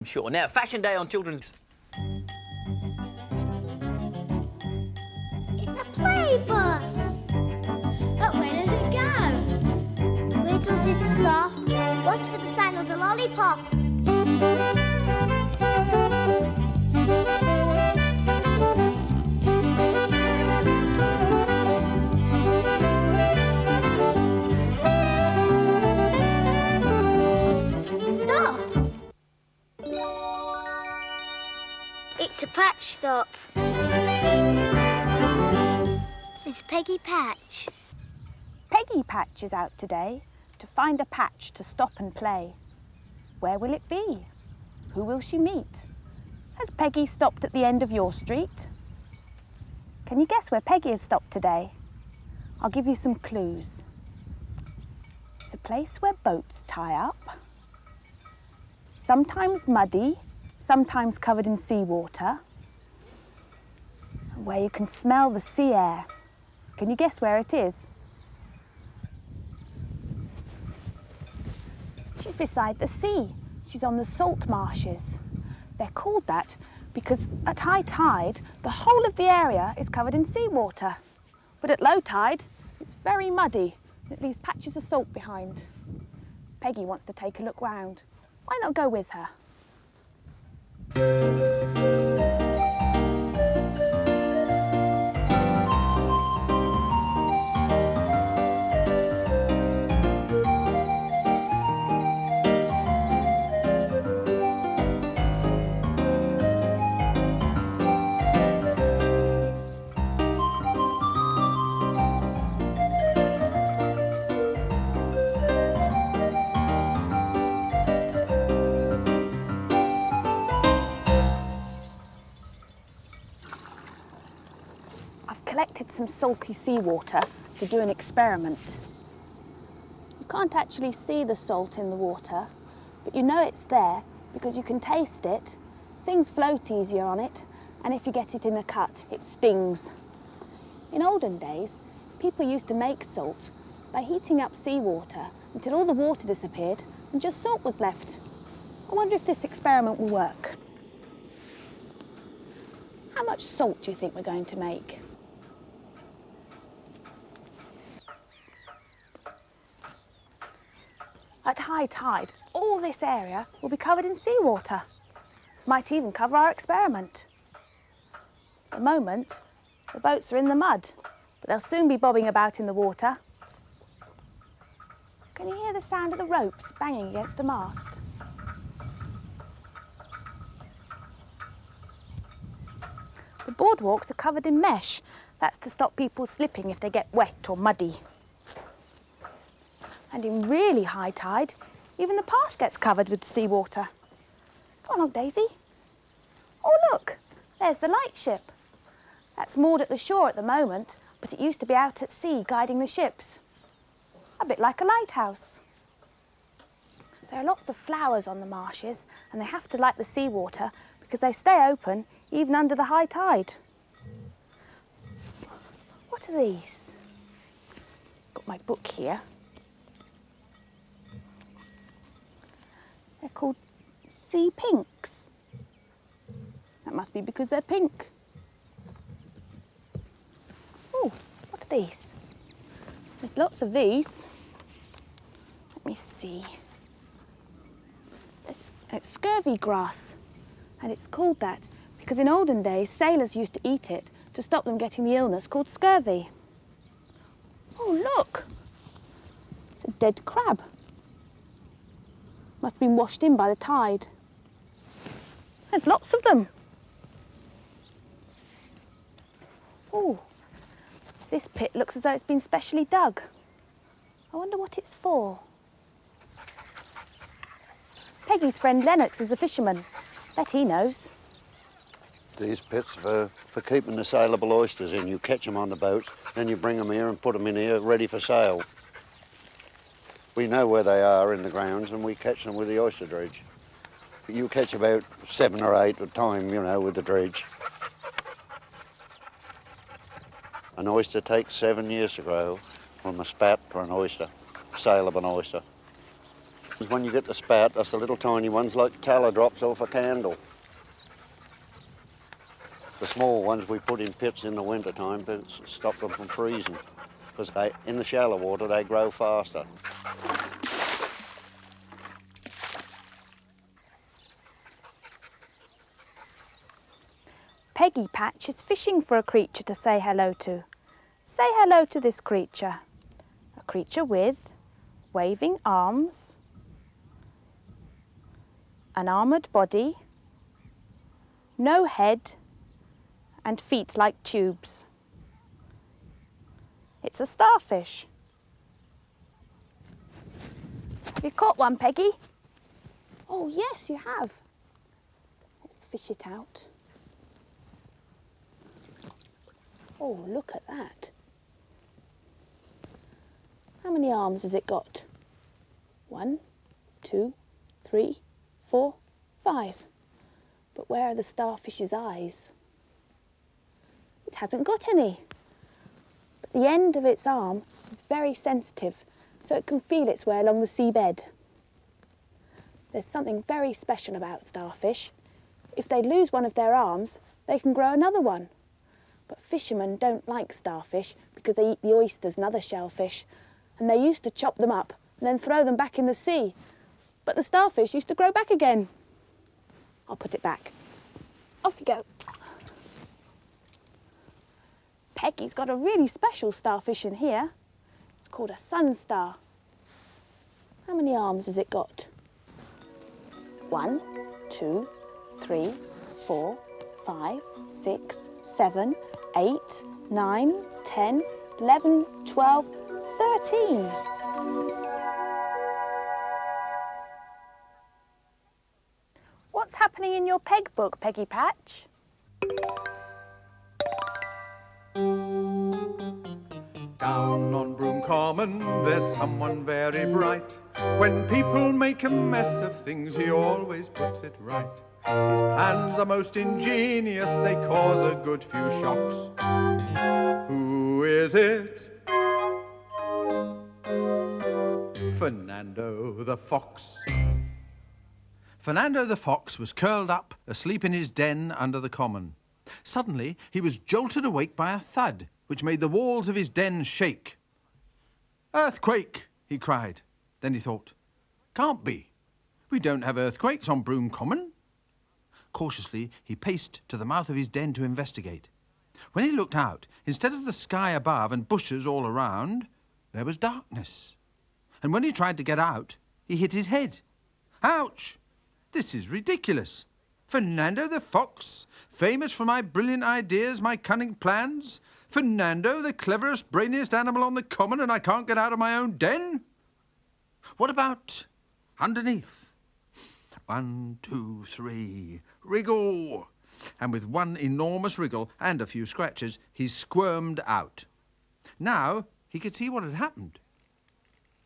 Sure. Now, Fashion Day on Children's... It's a Playbus! But where does it go? Where does it stop? Watch for the sign of the lollipop. Stop! It's a patch stop. It's Peggy Patch. Peggy Patch is out today to find a patch to stop and play. Where will it be? Who will she meet? Has Peggy stopped at the end of your street? Can you guess where Peggy has stopped today? I'll give you some clues. It's a place where boats tie up. Sometimes muddy, sometimes covered in seawater. Where you can smell the sea air. Can you guess where it is? She's beside the sea. She's on the salt marshes. They're called that because at high tide, the whole of the area is covered in seawater. But at low tide, it's very muddy. It leaves patches of salt behind. Peggy wants to take a look round. Why not go with her? Collected some salty seawater to do an experiment. You can't actually see the salt in the water, but you know it's there because you can taste it. Things float easier on it, and if you get it in a cut, it stings. In olden days, people used to make salt by heating up seawater until all the water disappeared and just salt was left. I wonder if this experiment will work. How much salt do you think we're going to make? At high tide, all this area will be covered in seawater. Might even cover our experiment. At the moment, the boats are in the mud, but they'll soon be bobbing about in the water. Can you hear the sound of the ropes banging against the mast? The boardwalks are covered in mesh. That's to stop people slipping if they get wet or muddy. And in really high tide, even the path gets covered with seawater. Come on, Daisy. Oh, look, there's the lightship. That's moored at the shore at the moment, but it used to be out at sea guiding the ships. A bit like a lighthouse. There are lots of flowers on the marshes, and they have to like the seawater because they stay open even under the high tide. What are these? Got my book here. They're called sea pinks. That must be because they're pink. Oh, what are these? There's lots of these. Let me see. It's scurvy grass, and it's called that because in olden days sailors used to eat it to stop them getting the illness called scurvy. Oh, look! It's a dead crab. Must have been washed in by the tide. There's lots of them. Oh, this pit looks as though it's been specially dug. I wonder what it's for. Peggy's friend Lennox is a fisherman. Bet he knows. These pits for keeping the saleable oysters in. You catch them on the boat, then you bring them here and put them in here ready for sale. We know where they are in the grounds and we catch them with the oyster dredge. You catch about 7 or 8 at a time, you know, with the dredge. An oyster takes 7 years to grow from a spat to an oyster, sale of an oyster. When you get the spout, that's the little tiny ones like tallow drops off a candle. The small ones we put in pits in the winter time to stop them from freezing, because in the shallow water they grow faster. Peggy Patch is fishing for a creature to say hello to. Say hello to this creature. A creature with waving arms, an armoured body, no head, and feet like tubes. It's a starfish. Have you caught one, Peggy? Oh, yes, you have. Let's fish it out. Oh, look at that. How many arms has it got? 1, 2, 3, 4, 5. But where are the starfish's eyes? It hasn't got any. But the end of its arm is very sensitive, so it can feel its way along the seabed. There's something very special about starfish. If they lose one of their arms, they can grow another one. But fishermen don't like starfish because they eat the oysters and other shellfish, and they used to chop them up and then throw them back in the sea. But the starfish used to grow back again. I'll put it back. Off you go. Peggy's got a really special starfish in here. It's called a sun star. How many arms has it got? 1, 2, 3, 4, 5, 6, 7, 8, 9, 10, 11, 12, 13. What's happening in your peg book, Peggy Patch? Down on Broome Common, there's someone very bright. When people make a mess of things, he always puts it right. His plans are most ingenious, they cause a good few shocks. Who is it? Fernando the Fox. Fernando the Fox was curled up, asleep in his den under the common. Suddenly, he was jolted awake by a thud, which made the walls of his den shake. "Earthquake!" he cried. Then he thought, "Can't be. We don't have earthquakes on Broome Common." Cautiously, he paced to the mouth of his den to investigate. When he looked out, instead of the sky above and bushes all around, there was darkness. And when he tried to get out, he hit his head. Ouch! This is ridiculous. Fernando the Fox, famous for my brilliant ideas, my cunning plans. Fernando, the cleverest, brainiest animal on the common, and I can't get out of my own den? What about underneath? 1, 2, 3, wriggle! And with one enormous wriggle and a few scratches, he squirmed out. Now he could see what had happened.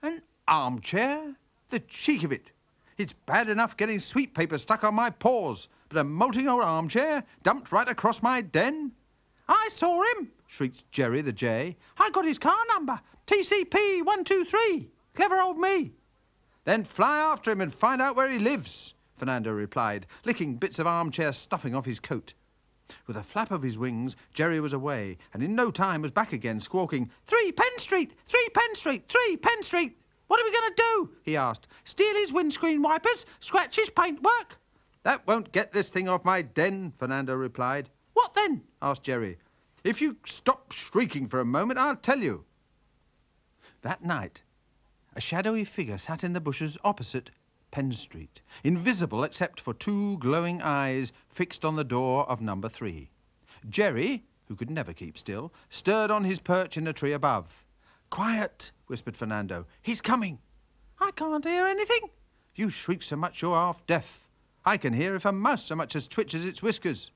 An armchair? The cheek of it! It's bad enough getting sweet paper stuck on my paws, but a molting old armchair dumped right across my den? "I saw him!" shrieked Jerry the Jay. "I got his car number, TCP 123. Clever old me." "Then fly after him and find out where he lives," Fernando replied, licking bits of armchair stuffing off his coat. With a flap of his wings, Jerry was away, and in no time was back again, squawking, 3 Penn Street! 3 Penn Street! 3 Penn Street! "What are we going to do?" he asked. "Steal his windscreen wipers? Scratch his paintwork?" "That won't get this thing off my den," Fernando replied. "What then?" asked Jerry. "If you stop shrieking for a moment, I'll tell you." That night, a shadowy figure sat in the bushes opposite Penn Street, invisible except for 2 glowing eyes fixed on the door of number 3. Jerry, who could never keep still, stirred on his perch in a tree above. "Quiet," whispered Fernando. "He's coming." "I can't hear anything." "You shriek so much you're half deaf. I can hear if a mouse so much as twitches its whiskers."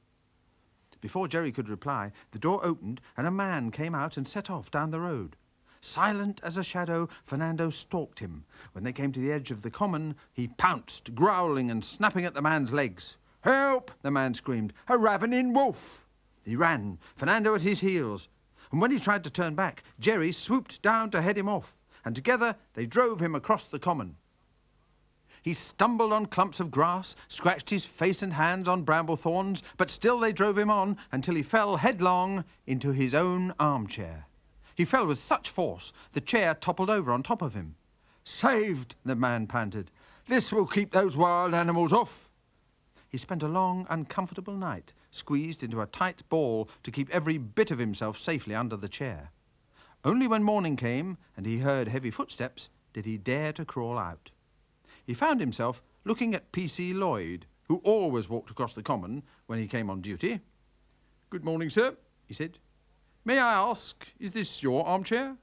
Before Jerry could reply, the door opened and a man came out and set off down the road. Silent as a shadow, Fernando stalked him. When they came to the edge of the common, he pounced, growling and snapping at the man's legs. "Help!" the man screamed. "A ravening wolf!" He ran, Fernando at his heels. And when he tried to turn back, Jerry swooped down to head him off, and together they drove him across the common. He stumbled on clumps of grass, scratched his face and hands on bramble thorns, but still they drove him on until he fell headlong into his own armchair. He fell with such force, the chair toppled over on top of him. "Saved," the man panted. "This will keep those wild animals off." He spent a long, uncomfortable night, squeezed into a tight ball to keep every bit of himself safely under the chair. Only when morning came and he heard heavy footsteps did he dare to crawl out. He found himself looking at P.C. Lloyd, who always walked across the common when he came on duty. "Good morning, sir," he said. "May I ask, is this your armchair?"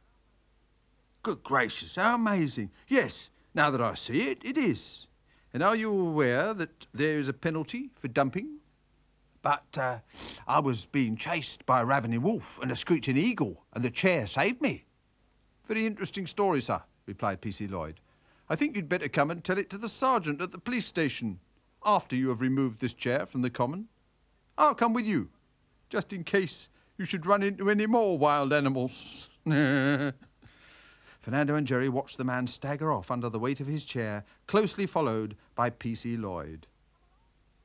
"Good gracious, how amazing. Yes, now that I see it, it is. And are you aware that there is a penalty for dumping?" "But I was being chased by a ravening wolf and a screeching eagle, and the chair saved me." "Very interesting story, sir," replied P.C. Lloyd. "I think you'd better come and tell it to the sergeant at the police station after you have removed this chair from the common. I'll come with you, just in case you should run into any more wild animals." Fernando and Jerry watched the man stagger off under the weight of his chair, closely followed by P.C. Lloyd.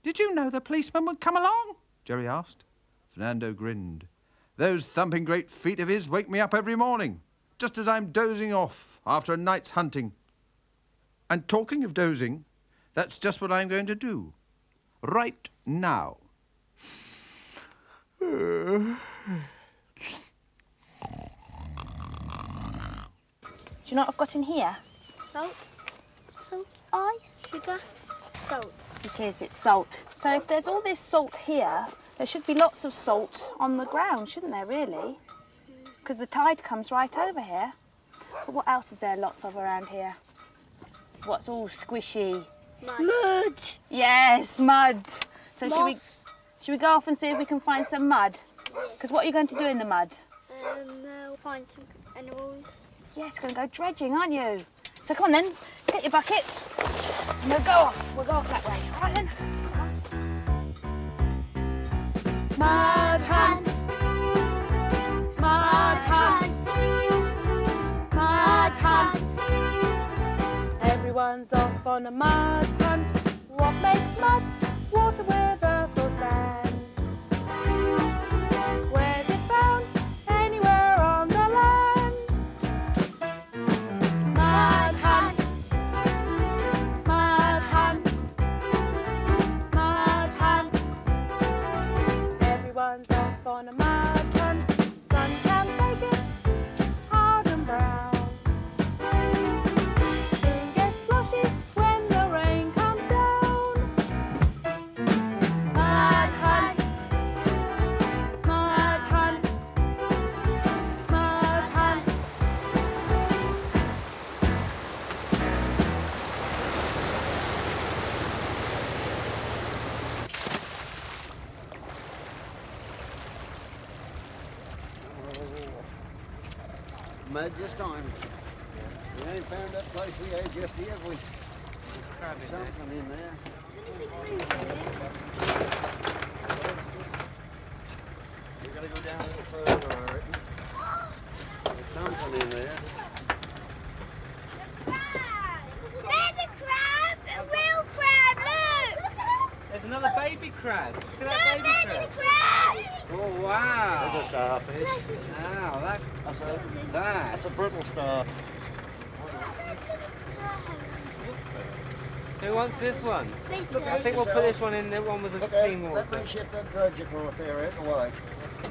"Did you know the policeman would come along?" Jerry asked. Fernando grinned. "Those thumping great feet of his wake me up every morning, just as I'm dozing off after a night's hunting. And talking of dozing, that's just what I'm going to do. Right now." Do you know what I've got in here? Salt. Salt, ice, sugar, salt. It is, it's salt. So if there's all this salt here, there should be lots of salt on the ground, shouldn't there, really? Because the tide comes right over here. But what else is there lots of around here? It's what's all squishy. Mud. Yes, mud. So Moss. should we go off and see if we can find some mud? Because what are you going to do in the mud? We'll find some animals. Yes, going to go dredging, aren't you? So come on then, get your buckets and we'll go off. We'll go off that way. All right then. Mud hunt. Mud hunt. Mud hunt. Everyone's off on a mud hunt. What makes mud? Water with earth or sand. Where's it found? Anywhere on the land. Mud hunt. Mud hunt. Mud hunt. Everyone's off on a mud hunt. Sun can make it hard and brown. It gets slushy when the rain comes down. Mud hunt. Mud hunt. Mud hunt. Mud this time. We ain't found that place we had yesterday, have we? Something in there. We gotta go down a little further, I reckon. There's something in there. There's a crab! A real crab, look! There's another baby crab. Look at that Look, baby there's a crab. crab! Oh, wow. There's a starfish. Wow, That's that's a brittle star. Who wants this one? Big I fish. think we'll put this one in the one with the Look clean out, water. let me shift that dredge across there out the way.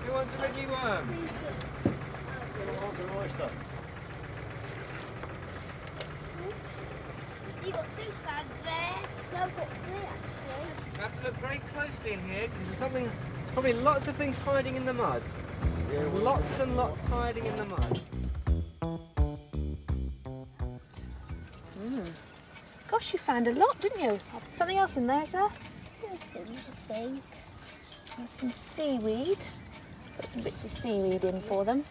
Who wants a wriggly worm? Gonna want an oyster. Oops. You got two crabs there. No, I've got three actually. You have to look very closely in here because there's something. There's probably lots of things hiding in the mud. Yeah, well, Lots and lots hiding in the mud. Gosh, you found a lot, didn't you? Something else in there, is there? I think. There's some seaweed. Put some bits of seaweed in for them.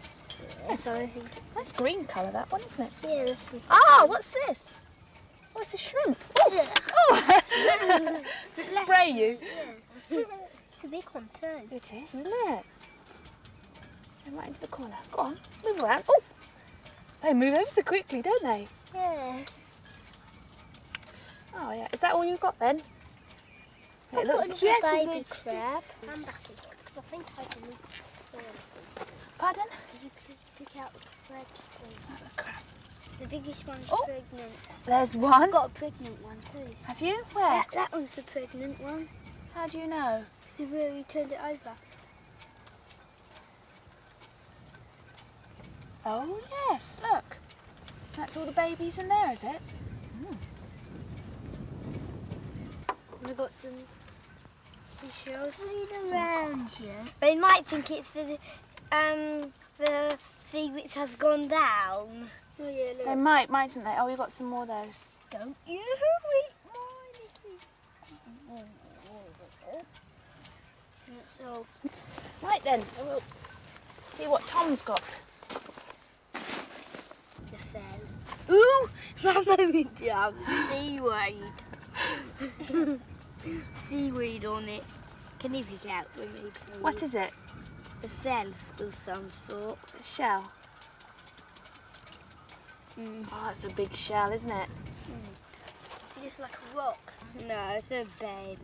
Yes, I think. Nice green colour, that one, isn't it? Yeah, there's some. Ah, what's this? Oh, it's a shrimp. Oh, oh. Does it spray you? It's a big one too. It is, isn't it? And right into the corner. Go on, move around. Oh, they move ever so quickly, don't they? Yeah. Oh, yeah. Is that all you've got then? It looks... Yes, a baby crab. I'm back in because I think I can. Pardon? Could you pick out the crabs, please? The crab. The biggest one's Oh. pregnant. There's one. I've got a pregnant one too. Have you? Where? That one's a pregnant one. How do you know? See where we turned it over. Oh, yes, look. That's all the babies in there, is it? We've got some seashells. Around here. They might think it's the sea which has gone down. Oh yeah, look. They might, mightn't they? Oh, you got some more of those. Don't you eat mine. So, Right then, so we'll see what Tom's got. the cell. Ooh, Mama, we have seaweed. Seaweed on it. Can you pick out for me, please? What is it? The cells of some sort. A shell. Oh, it's a big shell, isn't it? Just like a rock. No, it's a baby.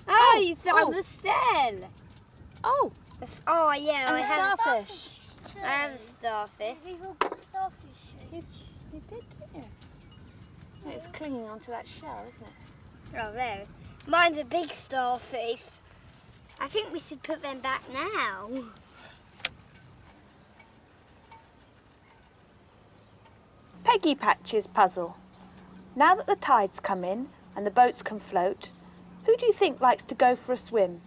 Oh, you found the cell. Oh, Oh, yeah. and I a have starfish. I have a starfish. You did, didn't you? It's clinging onto that shell, isn't it? Oh, there. Mine's a big starfish. I think we should put them back now. Peggy Patch's puzzle. Now that the tide's come in and the boats can float, who do you think likes to go for a swim?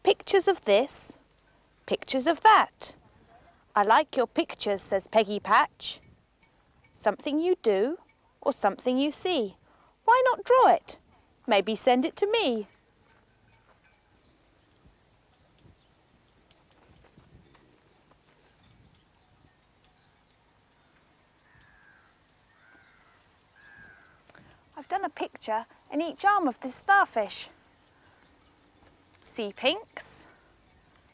Pictures of this, pictures of that. I like your pictures, says Peggy Patch. Something you do or something you see. Why not draw it? Maybe send it to me. I've done a picture in each arm of this starfish. Sea pinks,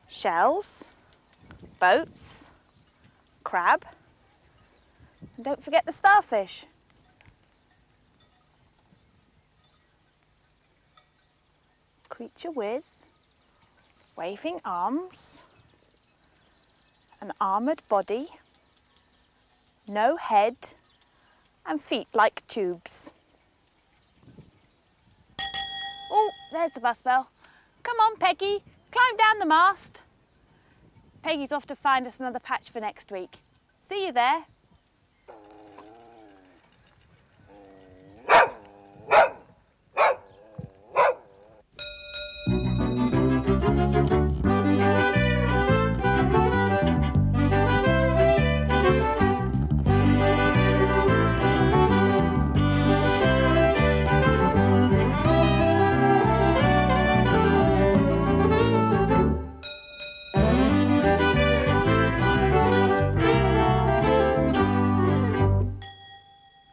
shells, boats, crab, and don't forget the starfish. Creature with waving arms, an armoured body, no head, and feet like tubes. Oh, there's the bus bell. Come on, Peggy, climb down the mast. Peggy's off to find us another patch for next week. See you there.